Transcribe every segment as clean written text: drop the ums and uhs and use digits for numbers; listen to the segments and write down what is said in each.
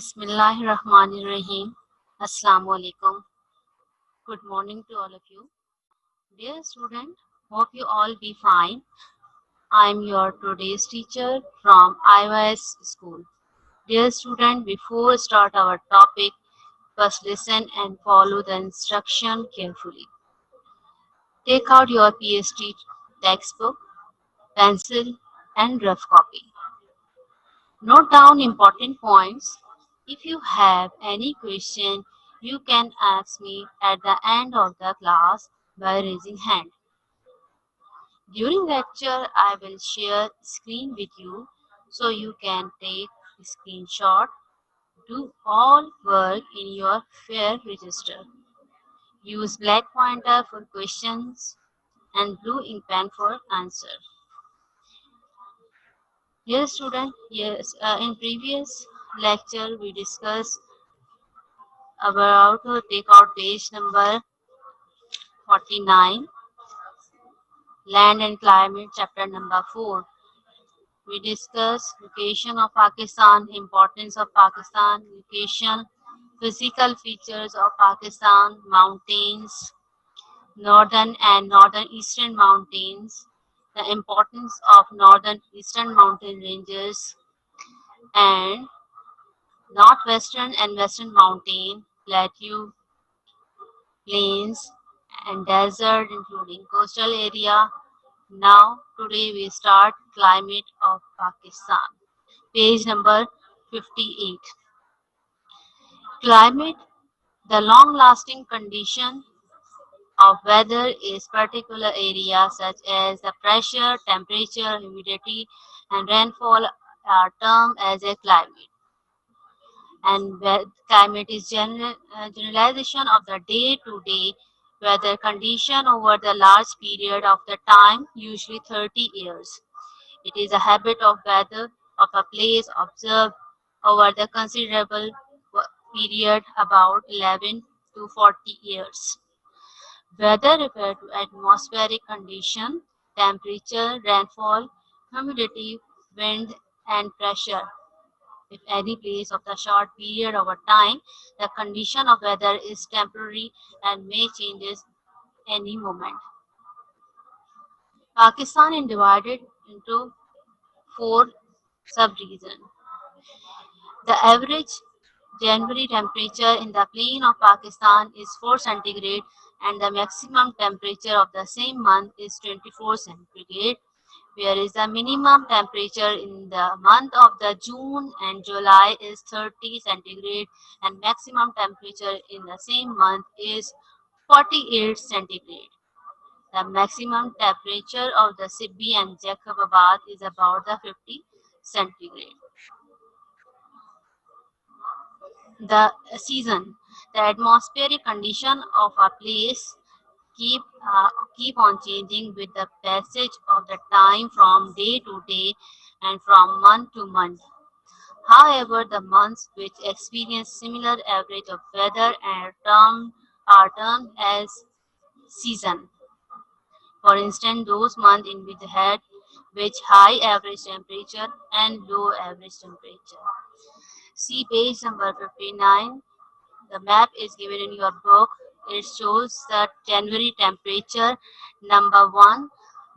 Bismillahirrahmanirrahim. Assalamu alaikum. Good morning to all of you. Dear student, hope you all be fine. I am your today's teacher from IYS school. Dear student, before start our topic, first listen and follow the instruction carefully. Take out your PhD textbook, pencil and rough copy. Note down important points. If you have any question, you can ask me at the end of the class by raising hand. During lecture, I will share screen with you so you can take screenshot. Do all work in your fair register. Use black pointer for questions and blue ink pen for answer. Yes, student. Yes, in previous lecture we discussed about take out page number 49, Land and Climate, chapter number 4. We discuss location of Pakistan, importance of Pakistan, location, physical features of Pakistan, mountains, northern and northern eastern mountains, the importance of northern eastern mountain ranges, and northwestern and western mountain, plateau, plains, and desert, including coastal area. Now, today we start climate of Pakistan. Page number 58. Climate, the long-lasting condition of weather is particular areas such as the pressure, temperature, humidity, and rainfall are termed as a climate. And climate is generalization of the day-to-day weather condition over the large period of the time, usually 30 years. It is a habit of weather of a place observed over the considerable period about 11 to 40 years. Weather refer to atmospheric condition, temperature, rainfall, humidity, wind, and pressure. If any place of the short period over time, the condition of weather is temporary and may changes any moment. Pakistan is divided into four sub-regions. The average January temperature in the plain of Pakistan is 4 centigrade and the maximum temperature of the same month is 24 centigrade, whereas the minimum temperature in the month of the June and July is 30 centigrade and maximum temperature in the same month is 48 centigrade. The maximum temperature of the Sibbi and Jacobabad is about the 50 centigrade. The season, the atmospheric condition of a place keep keep on changing with the passage of the time from day to day and from month to month. However, the months which experience similar average of weather are termed as season. For instance, those months in which high average temperature and low average temperature. See page number 59. The map is given in your book. It shows that January temperature number 1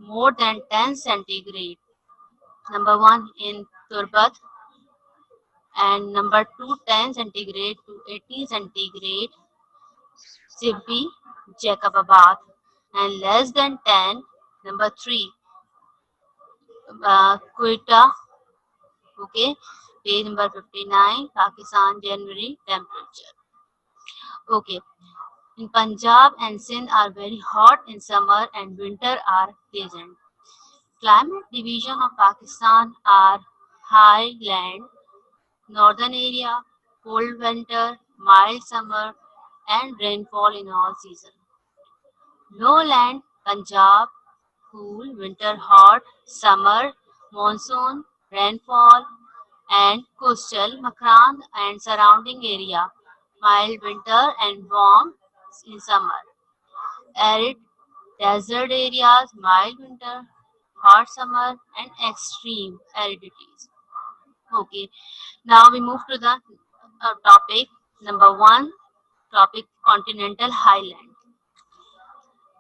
more than 10 centigrade. Number 1 in Turbat and number 2 10 centigrade to 18 centigrade Sibbi Jacobabad and less than 10 number 3 Quetta. Okay, page number 59 Pakistan January temperature. Okay, in Punjab and Sindh are very hot in summer and winter are pleasant. Climate division of Pakistan are highland, northern area, cold winter, mild summer, and rainfall in all seasons. Lowland, Punjab, cool, winter hot, summer, monsoon, rainfall, and coastal, Makran and surrounding area, mild winter and warm in summer. Arid desert areas, mild winter, hot summer, and extreme aridities. Okay, now we move to the topic number one, topic continental highland.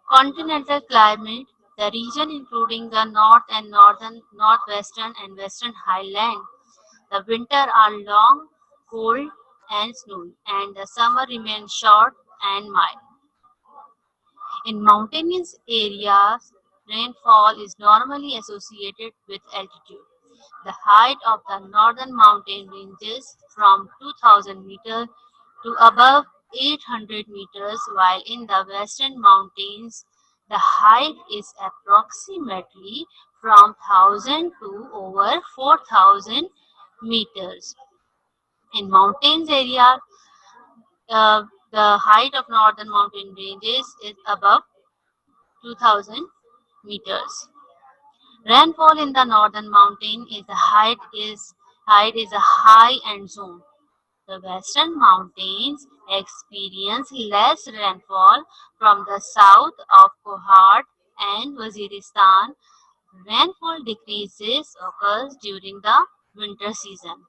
Continental climate, the region including the north and northwestern and western highland. The winter are long, cold and snowy, and the summer remains short and mild. In mountainous areas, rainfall is normally associated with altitude. The height of the northern mountain ranges from 2000 meters to above 800 meters, while in the western mountains, the height is approximately from 1000 to over 4000 meters. In mountains area, the height of northern mountain ranges is above 2000 meters. Rainfall in the northern mountain is the height is a high end zone. The western mountains experience less rainfall from the south of Kohat and Waziristan. Rainfall decreases occurs during the winter season.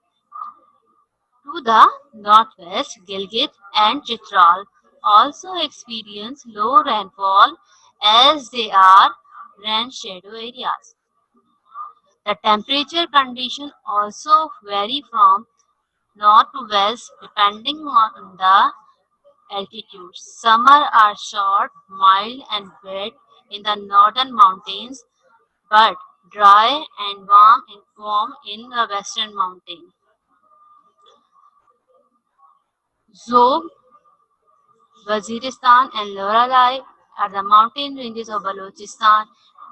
To the northwest, Gilgit and Chitral also experience low rainfall as they are rain shadow areas. The temperature conditions also vary from north to west depending on the altitude. Summer are short, mild and wet in the northern mountains, but dry and warm in the western mountain. Zog, Waziristan and Loralai are the mountain ranges of Balochistan,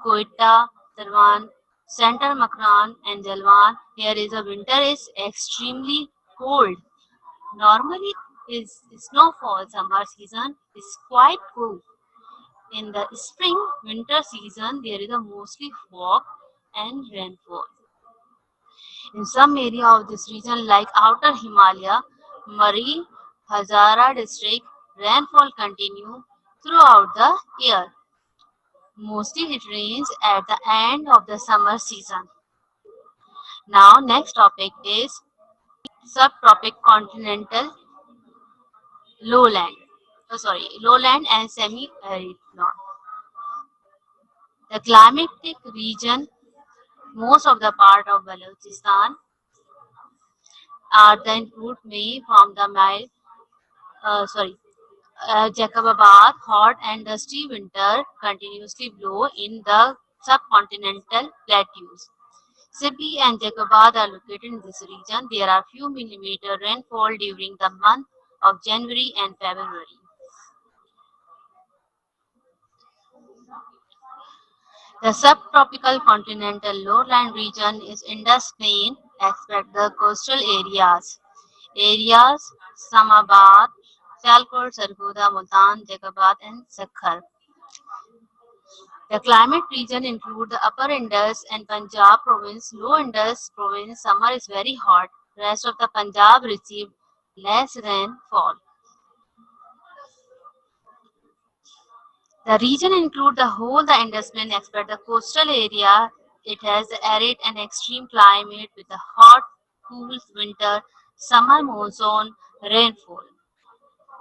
Quetta, Tarwan, Center Makran and Jalwan. Here is a winter is extremely cold. Normally is snowfall summer season is quite cool. In the spring winter season there is a mostly fog and rainfall. In some area of this region like outer Himalaya, Murray, Hazara district, rainfall continue throughout the year. Mostly it rains at the end of the summer season. Now next topic is subtropic continental lowland. Lowland and semi-arid north. The climatic region, most of the part of Balochistan, are the include May from the Nile, sorry, Jacobabad, hot and dusty winter continuously blow in the subcontinental plateaus. Sibi and Jacobabad are located in this region. There are few millimeter rainfall during the month of January and February. The subtropical continental lowland region is Indus Plain, except the coastal areas. Areas Samabad, Sialkot, Sargodha, Multan, Jacobabad and Sakhar. The climate region include the upper Indus and Punjab province. Low Indus province summer is very hot. Rest of the Punjab receive less rainfall. The region include the whole the Indus Plain except the coastal area. It has the arid and extreme climate with a hot, cool winter, summer monsoon, rainfall.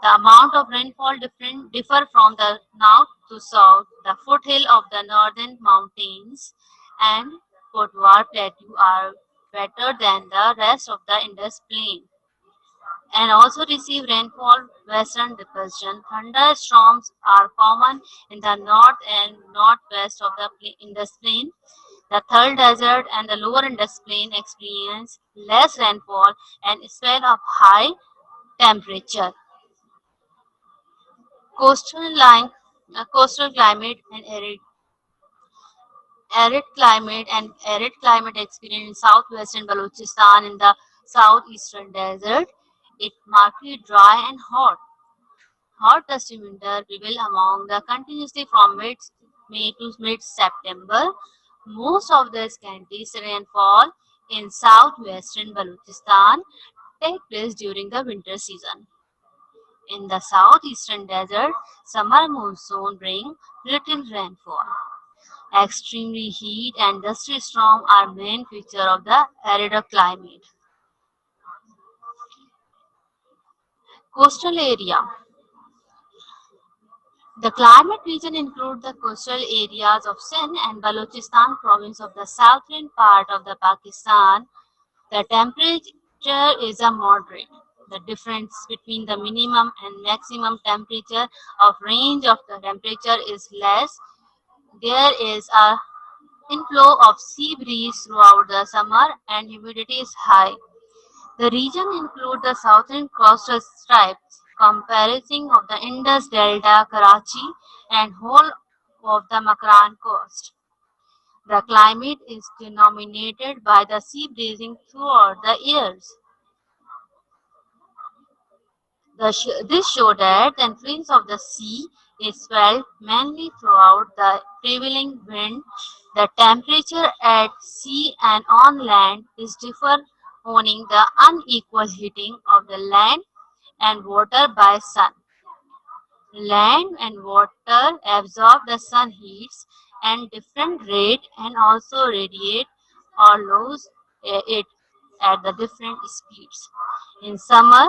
The amount of rainfall differ from the north to south. The foothill of the northern mountains and Kotwar Plateau are better than the rest of the Indus Plain and also receive rainfall western depression. Thunderstorms are common in the north and northwest of the Indus Plain. The Third Desert and the lower Indus Plain experience less rainfall and spell of high temperature. Coastal line, coastal climate and arid climate experience in southwestern Balochistan in the southeastern desert. It markedly dry and hot. Hot dusty winter prevail among the continuously from mid May to mid September. Most of the scantiest rainfall in southwestern Balochistan take place during the winter season. In the southeastern desert, summer monsoon bring little rainfall. Extremely heat and dusty storm are main feature of the arid climate. Coastal area. The climate region includes the coastal areas of Sindh and Balochistan province of the southern part of the Pakistan. The temperature is a moderate. The difference between the minimum and maximum temperature of range of the temperature is less. There is a inflow of sea breeze throughout the summer and humidity is high. The region includes the southern coastal stripes comprising of the Indus Delta, Karachi and whole of the Makran coast. The climate is denominated by the sea breezing throughout the years. This shows that the influence of the sea is felt mainly throughout the prevailing wind. The temperature at sea and on land is different, owing the unequal heating of the land and water by sun. Land and water absorb the sun heats at different rate and also radiate or lose it at the different speeds. In summer,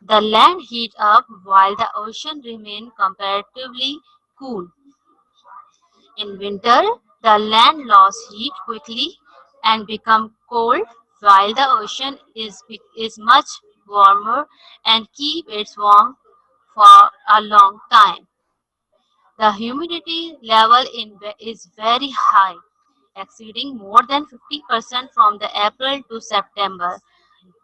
the land heat up while the ocean remain comparatively cool. In winter, the land loses heat quickly and become cold while the ocean is much warmer and keep its warm for a long time. The humidity level is very high, exceeding more than 50% from the April to September.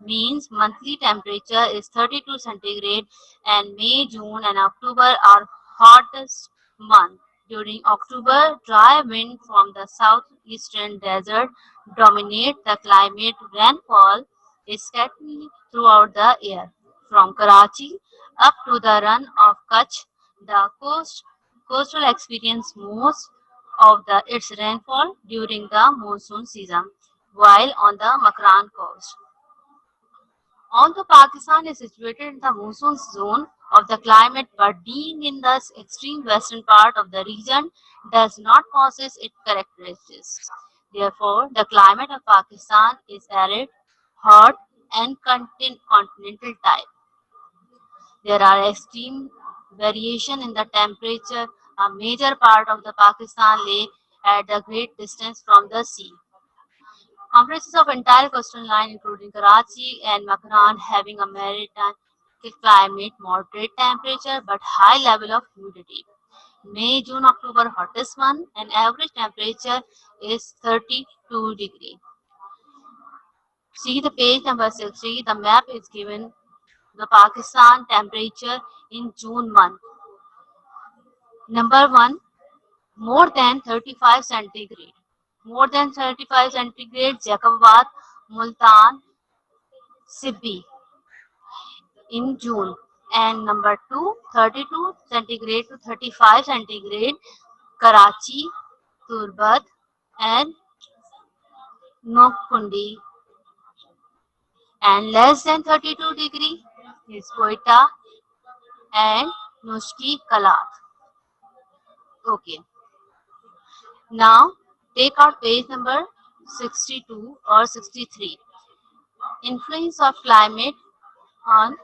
Means monthly temperature is 32 centigrade and May, June and October are hottest month. During October, dry wind from the southeastern desert dominate the climate. Rainfall is scattered throughout the year. From Karachi up to the run of Kutch, the coastal experience most of its rainfall during the monsoon season, while on the Makran coast. Although Pakistan is situated in the monsoon zone of the climate, but being in the extreme western part of the region does not possess its characteristics. Therefore, the climate of Pakistan is arid, hot, and continental type. There are extreme variation in the temperature. A major part of the Pakistan lay at a great distance from the sea. Comprises of entire coastal line including Karachi and Makran having a maritime climate, moderate temperature but high level of humidity. May, June, October hottest month and average temperature is 32 degree. See the page number 60. The map is given the Pakistan temperature in June month. Number 1, more than 35 centigrade. More than 35 centigrade, Jacobabad, Multan, Sibbi in June. And number 2, 32 centigrade to 35 centigrade, Karachi, Turbat, and Nokkundi. And less than 32 degree is Quetta and Nushki Kalat. Okay. Now take out page number 62 or 63. Influence of climate on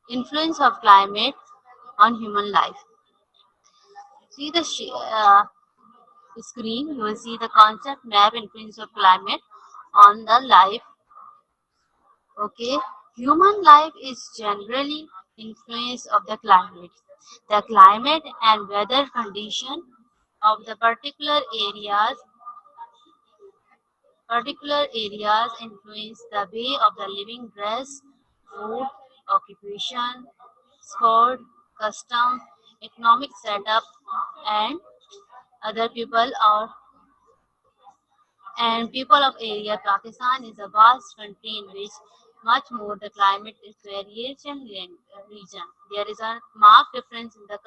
influence of climate on human life. See the screen, you will see the concept map influence of climate on the life. Okay, human life is generally influence of the climate. The climate and weather condition of the particular areas influence the way of the living, dress, food, occupation, sport, custom, economic setup, and other people of area. Pakistan is a vast country in which much more the climate is variation region. There is a marked difference in the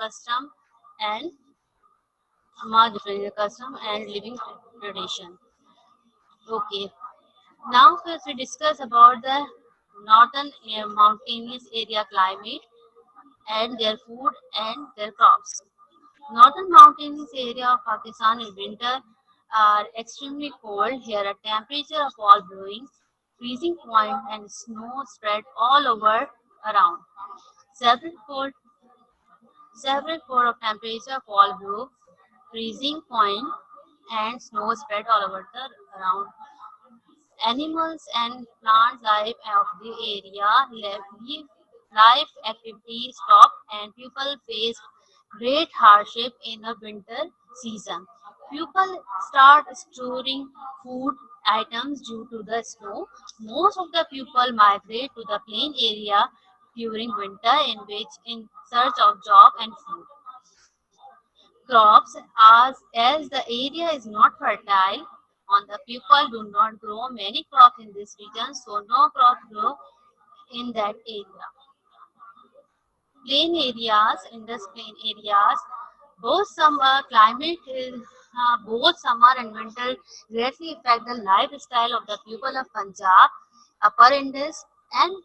and custom and living tradition. Okay. Now first we discuss about the northern mountainous area climate and their food and their crops. Northern mountainous area of Pakistan in winter are extremely cold. Here a temperature of all blowing, freezing point and snow spread all over. around. Several fold, several fold of temperature fall below freezing point and snow spread all over the around. Animals and plant life of the area life activity stop and people face great hardship in the winter season. People start storing food items due to the snow. Most of the people migrate to the plain area during winter in search of job and food. Crops as the area is not fertile on the people do not grow many crops in this region, so no crops grow in that area. Plain areas, Indus plain areas, both summer climate is both summer and winter greatly affect the lifestyle of the people of Punjab, Upper Indus, and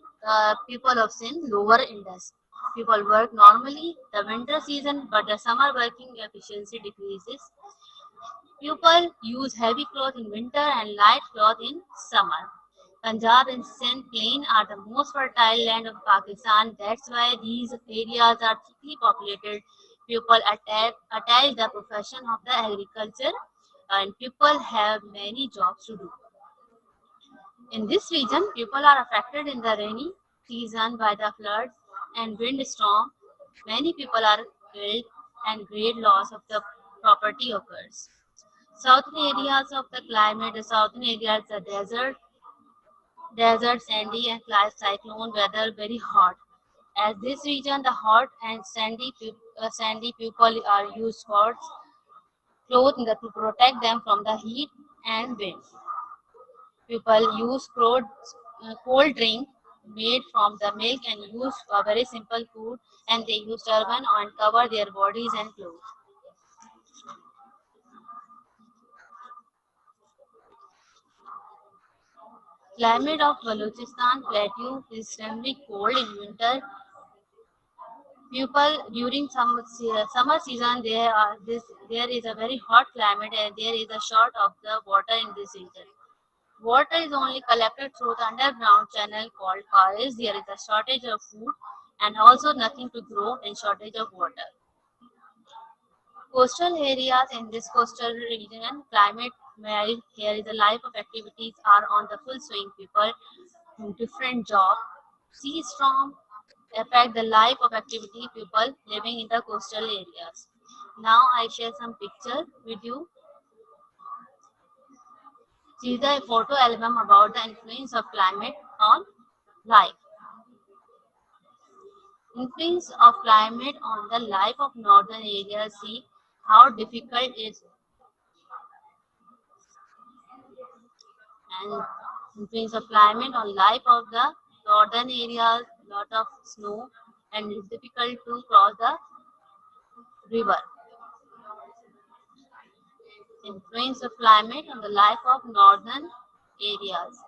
people of Sindh, Lower Indus. People work normally the winter season, but the summer working efficiency decreases. People use heavy cloth in winter and light cloth in summer. Punjab and Sindh plain are the most fertile land of Pakistan. That's why these areas are thickly populated. People attach the profession of the agriculture and people have many jobs to do. In this region, people are affected in the rainy season by the floods and windstorm. Many people are killed and great loss of the property occurs. Southern areas of the climate, the southern areas, the desert, sandy and cyclone weather very hot. As this region, the hot and sandy people are used for clothes to protect them from the heat and wind. People use cold drink made from the milk and use a very simple food and they use turban and cover their bodies and clothes. Climate of Balochistan plateau is extremely cold in winter. People during summer season there is a very hot climate and there is a short of the water in this region. Water is only collected through the underground channel called forest. There is a shortage of food and also nothing to grow and shortage of water. Coastal areas in this coastal region, climate mild. Here is the life of activities are on the full swing. People do different jobs. Sea storm affect the life of activity people living in the coastal areas. Now I share some picture with you. See the photo album about the influence of climate on life. Influence of climate on the life of northern areas. See how difficult it is and influence of climate on life of the northern areas, lot of snow and it's difficult to cross the river. Influence of climate on the life of northern areas.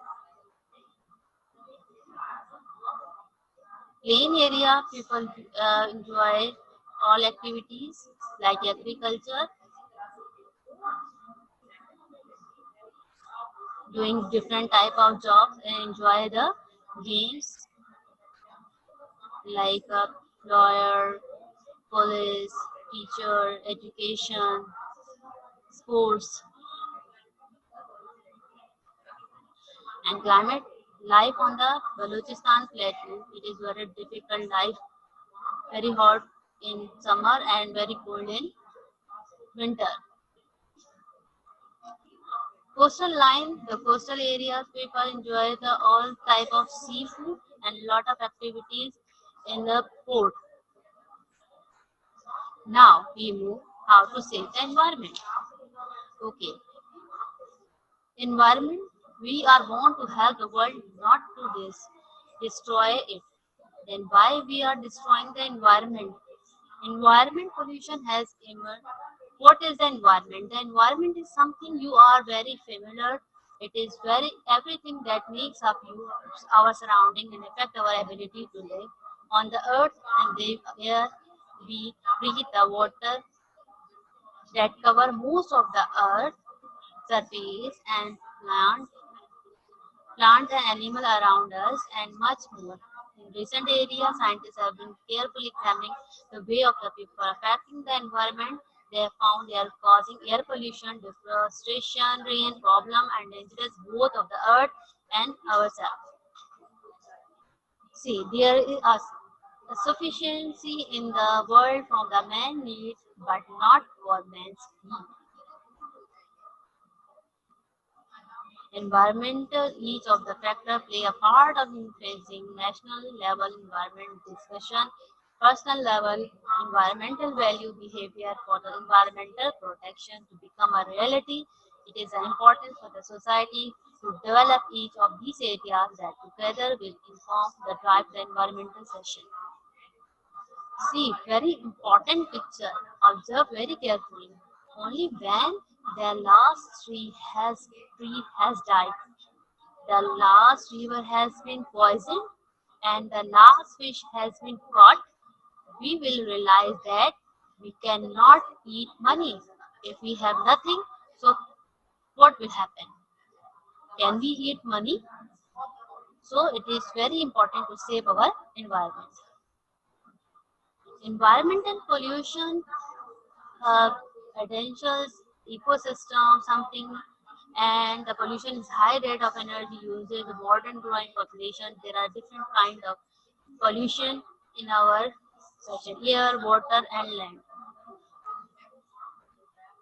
Plain area people enjoy all activities like agriculture, doing different type of jobs and enjoy the games like lawyer, police, teacher, education, sports, and climate life on the Balochistan plateau. It is very difficult life, very hot in summer and very cold in winter. Coastal line, the coastal areas people enjoy the all type of seafood and lot of activities in the port. Now we move how to save the environment. Okay, environment, we are born to help the world, not to destroy it. Then why we are destroying the environment? Environment pollution has emerged. What is the environment? The environment is something you are very familiar. It is very everything that makes up you, our surrounding and affect our ability to live on the earth and the air. We breathe the water that cover most of the earth surface and plant and animal around us and much more. In recent years, scientists have been carefully examining the way of the people affecting the environment. They have found they are causing air pollution, deforestation, rain problem, and dangerous both of the earth and ourselves. See, there is a sufficiency in the world from the man needs, but not for man's need. Environmental, each of the factors play a part of influencing national level environment discussion, personal level environmental value behavior for the environmental protection to become a reality. It is important for the society to develop each of these areas that together will inform the drive the environmental session. See, very important picture. Observe very carefully. Only when the last tree has died, the last river has been poisoned, and the last fish has been caught, we will realize that we cannot eat money. If we have nothing, so what will happen? Can we eat money? So it is very important to save our environment. Environmental pollution potentials, ecosystem, something, and the pollution is high rate of energy usage, the modern growing population. There are different kind of pollution in our such as air, water, and land.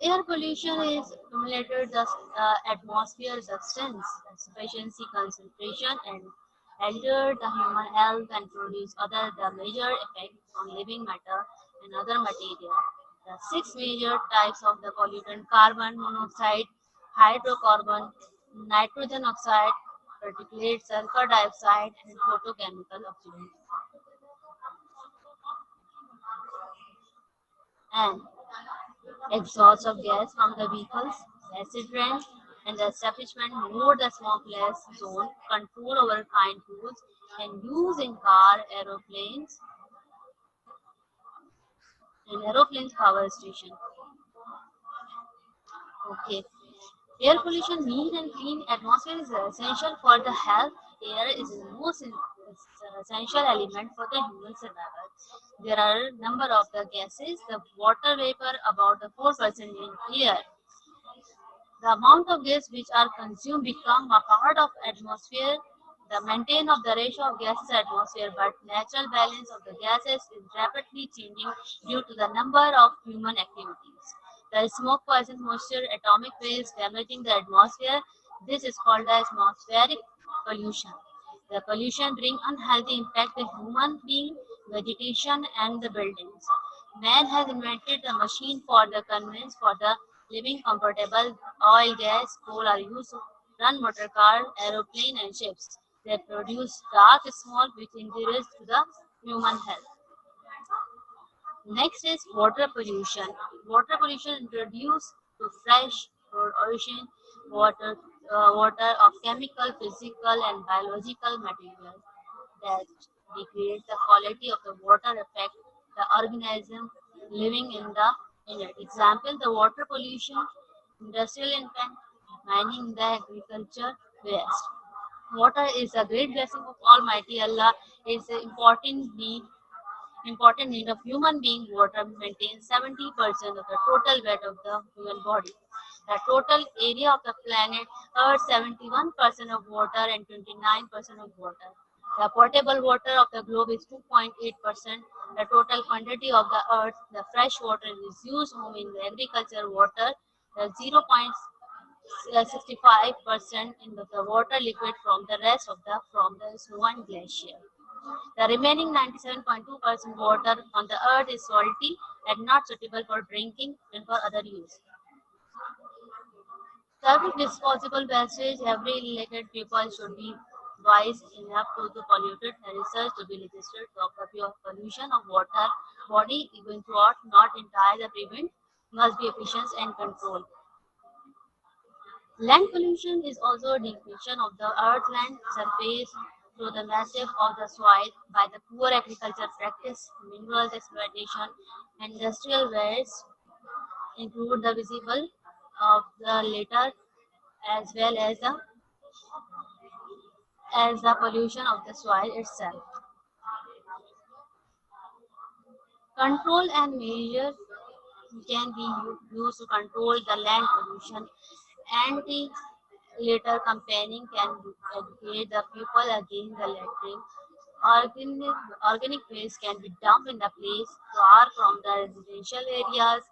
Air pollution is accumulated the atmosphere substance, sufficiency concentration, and alter the human health and produce other the major effects on living matter and other material. The six major types of the pollutant: carbon monoxide, hydrocarbon, nitrogen oxide, particulate sulfur dioxide, and photochemical oxidants. And exhaust of gas from the vehicles, acid rain, and the establishment more the smokeless zone, control over kind tools, and use in aeroplanes power station. Okay. Air pollution mean and clean atmosphere is essential for the health. Air is the most essential element for the human survival. There are a number of the gases, the water vapor about the 4% in air. The amount of gas which are consumed become a part of atmosphere. The maintain of the ratio of gases atmosphere, but natural balance of the gases is rapidly changing due to the number of human activities. The smoke poisons moisture, atomic waste damaging the atmosphere. This is called as atmospheric pollution. The pollution bring unhealthy impact the human being, vegetation, and the buildings. Man has invented the machine for the conveyance for the living comfortable. Oil, gas, coal are used to run motor car, aeroplane, and ships. They produce dark smoke which injurious to the human health. Next is water pollution. Water pollution introduced to fresh or ocean water, water of chemical, physical, and biological materials that degrade the quality of the water, affect the organism living in it. Example: the water pollution, industrial impact, mining, the agriculture waste. Water is a great blessing of Almighty Allah. Is an important need of human being. Water maintains 70% of the total weight of the human body. The total area of the planet Earth 71% of water and 29% of water. The potable water of the globe is 2.8%. The total quantity of the earth, the fresh water is used home in the agriculture water, the 0.65% in the water liquid from the rest of the from the snow and glacier. The remaining 97.2% water on the earth is salty and not suitable for drinking and for other use. Serving disposable wastage, every elected people should be wise enough to the polluted and research to be registered to the pure pollution of water body even throughout not entire the prevent must be efficient and controlled. Land pollution is also a depletion of the earth land surface through the massive of the soil by the poor agriculture practice, minerals exploitation, industrial waste include the visible of the later as well as the pollution of the soil itself. Control and measures can be used to control the land pollution. Anti-litter campaigning can educate the people against the littering. Organic, organic waste can be dumped in the place far from the residential areas.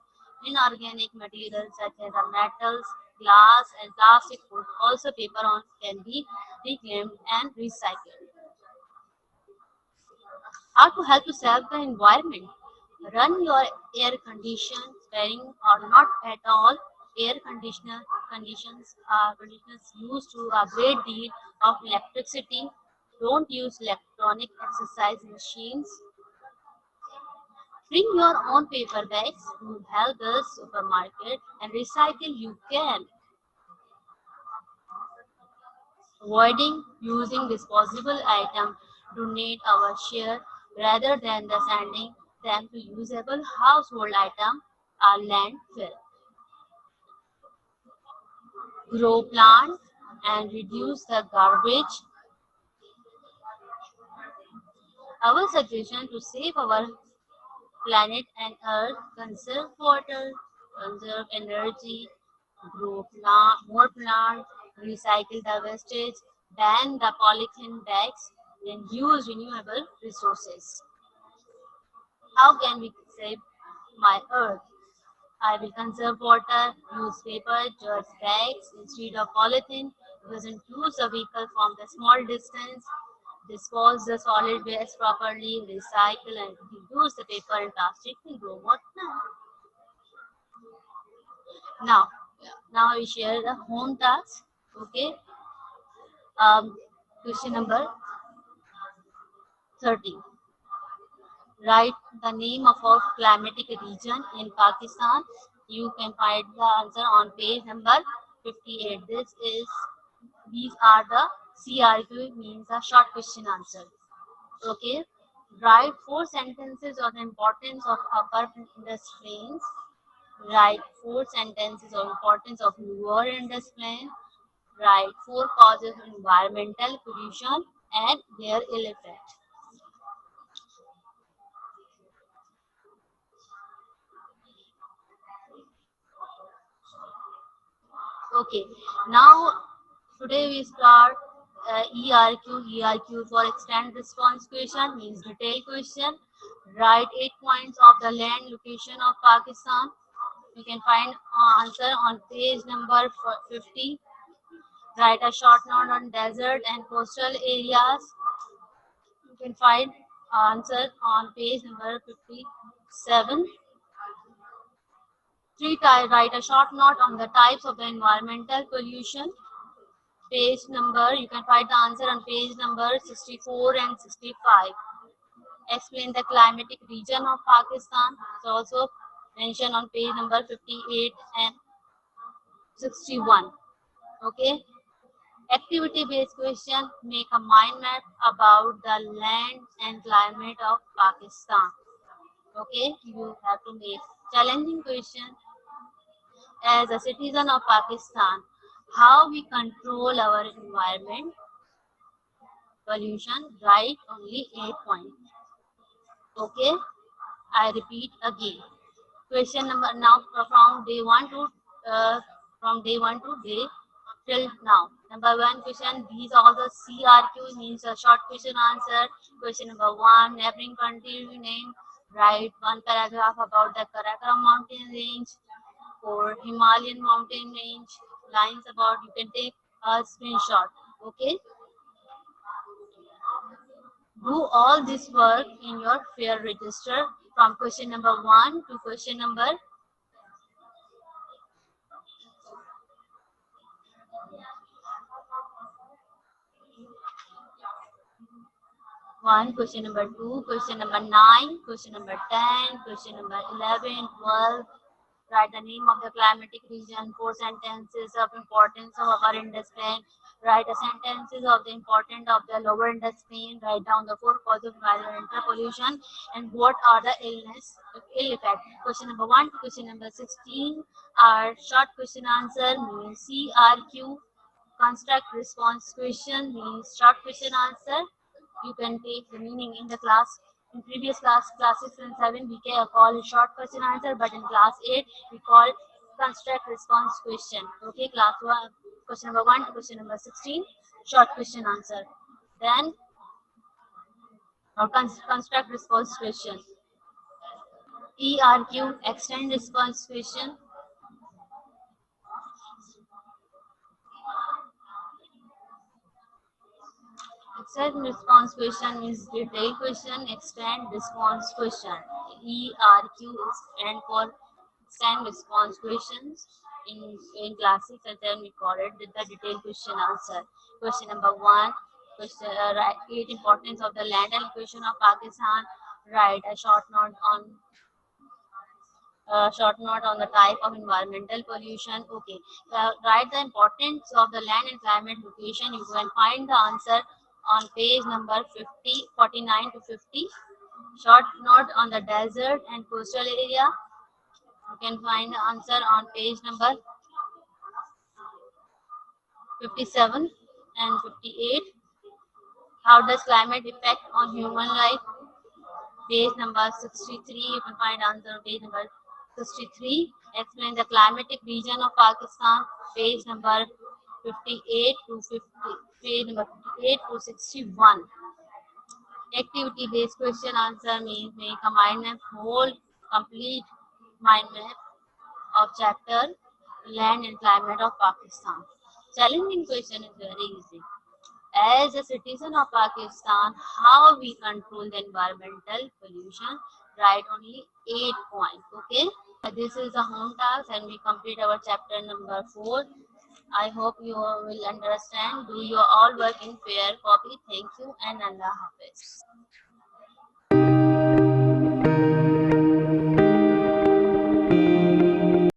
Inorganic materials such as the metals, glass, and plastic food, also paper on, can be reclaimed and recycled. How to help to save the environment? Run your air conditioners wearing or not at all. Air conditioners used to a great deal of electricity. Don't use electronic exercise machines. Bring your own paper bags to help the supermarket and recycle you can. Avoiding using disposable items, donate our share rather than the sending them to usable household item or landfill. Grow plants and reduce the garbage. Our suggestion to save our planet and earth: conserve water, conserve energy, more plants, recycle the wastage, ban the polythene bags, and use renewable resources. How can we save my earth? I will conserve water, use paper, just bags instead of polythene, doesn't use a vehicle from the small distance, dispose the solid waste properly, recycle and reuse the paper and plastic to grow more plants. Now, now we share the home task. Okay. Um, Question number 30. Write the name of a climatic region in Pakistan. You can find the answer on page number 58. These are the CRQ, means a short question answer. Okay. Write four sentences on the importance of upper Indus plains. Write four sentences on importance of lower Indus plain. Write four causes of environmental pollution and their ill effect. Okay, now today we start ERQ. ERQ for extend response question means detailed question. Write 8 points of the land location of Pakistan. You can find answer on page number 50. Write a short note on desert and coastal areas. You can find answer on page number 57. Write a short note on the types of the environmental pollution. Page number, you can find the answer on page number 64 and 65. Explain the climatic region of Pakistan. It's also mentioned on page number 58 and 61. Okay. Activity based question: make a mind map about the land and climate of Pakistan. Okay, you have to make challenging question: as a citizen of Pakistan, how we control our environment pollution. Write only 8 points. Okay, I repeat again. Question number now uh, from day one to day till now. Number one question: these are the CRQ, means a short question answer. Question number one: neighboring country name. Write one paragraph about the Karakoram mountain range or Himalayan mountain range. Lines about, you can take a screenshot. Okay. Do all this work in your fair register from question number 1 to question number 1, question number 2, question number 9, question number 10, question number 11, 12. Write the name of the climatic region, four sentences of importance of upper Indus plain. Write the sentences of the importance of the lower Indus plain. Write down the four causes of environmental pollution and what are the ill effect. Question number 1 to question number 16 are short question answer, means CRQ. Construct response question means short question answer. You can take the meaning in the class. In previous classes in 7, we call it short question answer, but in class 8, we call construct response question. Okay, class 1, question number 1 to question number 16, short question answer. Then, construct response question. ERQ, extend response question. Extend response question is detailed question, extend response question. ERQ is stand for extend response questions. In classic and then we call it the detailed question answer. Question number 1, question right, 8 importance of the land and equation of Pakistan. Write a short note on the type of environmental pollution. Okay, write the importance of the land and climate location. You can find the answer on page number 49 to 50. Short note on the desert and coastal area. You can find the answer on page number 57 and 58. How does climate affect on human life? Page number 63. You can find answer on page number 63. Explain the climatic region of Pakistan. Page number 58 to 50. Page number 58 to 61. Activity based question answer means make a mind map, whole complete mind map of chapter land and climate of Pakistan. Challenging question is very easy. As a citizen of Pakistan, how we control the environmental pollution? Write only 8 points. Okay. This is a home task and we complete our chapter number 4. I hope you will understand. Do your all work in fair copy. Thank you and Allah Hafiz.